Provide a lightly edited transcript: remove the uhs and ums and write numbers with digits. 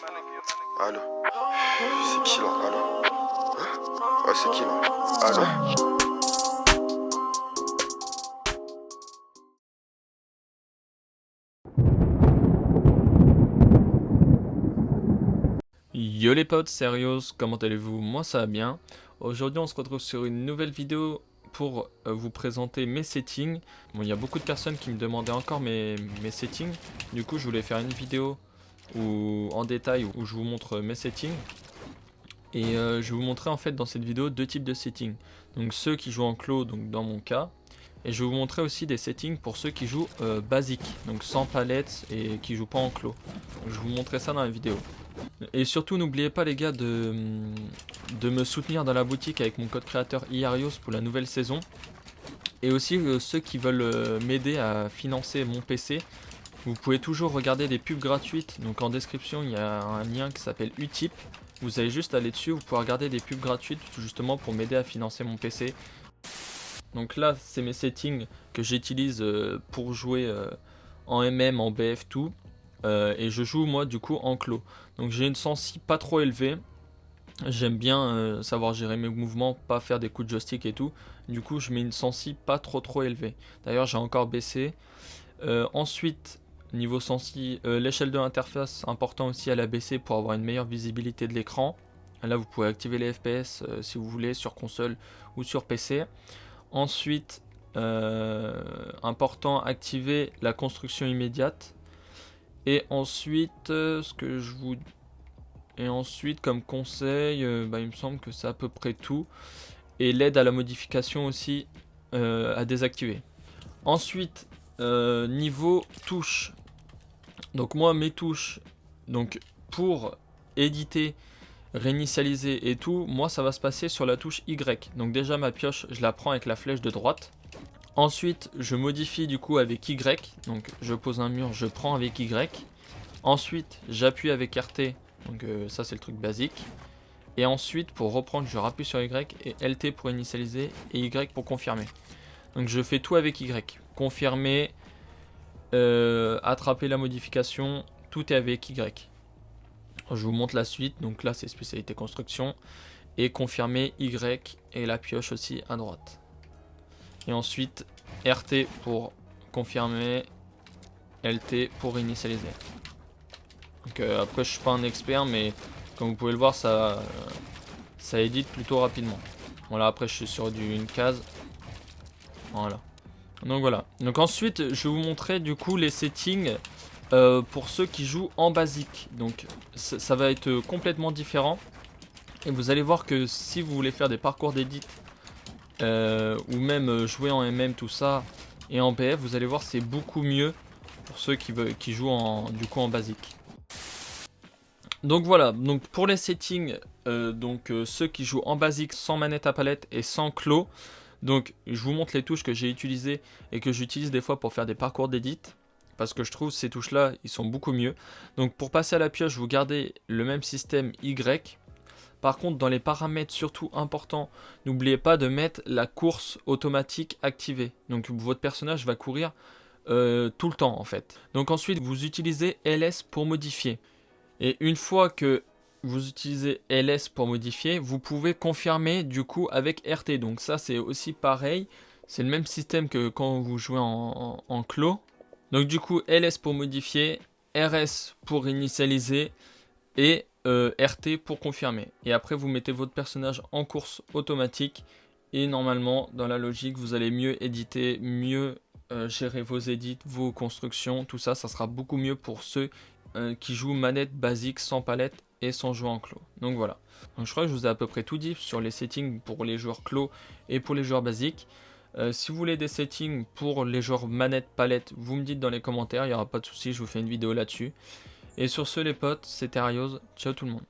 Allô? C'est qui là? Allô? Hein? Ouais, c'est qui là? Allô? Yo les potes, sérieux, comment allez-vous? Moi ça va bien. Aujourd'hui on se retrouve sur une nouvelle vidéo pour vous présenter mes settings. Bon, il y a beaucoup de personnes qui me demandaient encore mes settings. Du coup je voulais faire une vidéo en détail où je vous montre mes settings. Et je vais vous montrer en fait dans cette vidéo deux types de settings. Donc ceux qui jouent en clos, donc dans mon cas. Et je vais vous montrer aussi des settings pour ceux qui jouent basique, donc sans palette et qui jouent pas en clos. Donc, je vais vous montrer ça dans la vidéo. Et surtout n'oubliez pas les gars de me soutenir dans la boutique avec mon code créateur IARIOS pour la nouvelle saison. Et aussi ceux qui veulent m'aider à financer mon PC, vous pouvez toujours regarder des pubs gratuites. Donc en description il y a un lien qui s'appelle Utip. Vous allez juste aller dessus, vous pouvez regarder des pubs gratuites justement pour m'aider à financer mon PC. Donc là c'est mes settings que j'utilise pour jouer en MM, en BF tout. Et je joue moi du coup en clos. Donc j'ai une sensi pas trop élevée. J'aime bien savoir gérer mes mouvements, pas faire des coups de joystick et tout. Du coup je mets une sensi pas trop élevée. D'ailleurs j'ai encore baissé. Ensuite niveau sensi, l'échelle de l'interface, important aussi à la baisser pour avoir une meilleure visibilité de l'écran. Là vous pouvez activer les FPS si vous voulez sur console ou sur PC. Ensuite important, activer la construction immédiate. Et ensuite, comme conseil, il me semble que c'est à peu près tout. Et l'aide à la modification aussi à désactiver. Ensuite, niveau touches. Donc moi, mes touches, donc pour éditer, réinitialiser et tout, moi ça va se passer sur la touche Y. Donc déjà ma pioche, je la prends avec la flèche de droite. Ensuite, je modifie du coup avec Y, donc je pose un mur, je prends avec Y. Ensuite, j'appuie avec RT, donc ça c'est le truc basique. Et ensuite, pour reprendre, je rappuie sur Y et LT pour initialiser et Y pour confirmer. Donc je fais tout avec Y. Confirmer, attraper la modification, tout est avec Y. Je vous montre la suite, donc là c'est spécialité construction. Et confirmer Y et la pioche aussi à droite. Et ensuite RT pour confirmer, LT pour initialiser. Donc après je suis pas un expert mais comme vous pouvez le voir ça édite plutôt rapidement. Voilà, après je suis sur une case. Voilà. Donc ensuite je vais vous montrer du coup les settings pour ceux qui jouent en basique. Donc ça va être complètement différent. Et vous allez voir que si vous voulez faire des parcours d'édit ou même jouer en MM tout ça et en BF, vous allez voir c'est beaucoup mieux pour ceux qui jouent du coup en basique. Donc voilà, donc pour les settings, ceux qui jouent en basique sans manette à palette et sans clos, donc je vous montre les touches que j'ai utilisées et que j'utilise des fois pour faire des parcours d'édit, parce que je trouve ces touches là ils sont beaucoup mieux. Donc pour passer à la pioche, vous gardez le même système Y. Par contre, dans les paramètres surtout importants, n'oubliez pas de mettre la course automatique activée. Donc votre personnage va courir tout le temps en fait. Donc ensuite, vous utilisez LS pour modifier. Et une fois que vous utilisez LS pour modifier, vous pouvez confirmer du coup avec RT. Donc ça c'est aussi pareil. C'est le même système que quand vous jouez en clos. Donc du coup LS pour modifier, RS pour initialiser et RT pour confirmer. Et après vous mettez votre personnage en course automatique. Et normalement dans la logique vous allez mieux éditer, mieux gérer vos edits, vos constructions. Tout ça, ça sera beaucoup mieux pour ceux qui jouent manette basique sans palette et sans jouer en clos. Donc voilà. Donc je crois que je vous ai à peu près tout dit sur les settings pour les joueurs clos et pour les joueurs basiques. Si vous voulez des settings pour les joueurs manette palette, vous me dites dans les commentaires, il n'y aura pas de souci, je vous fais une vidéo là-dessus. Et sur ce les potes, c'était Arios, ciao tout le monde.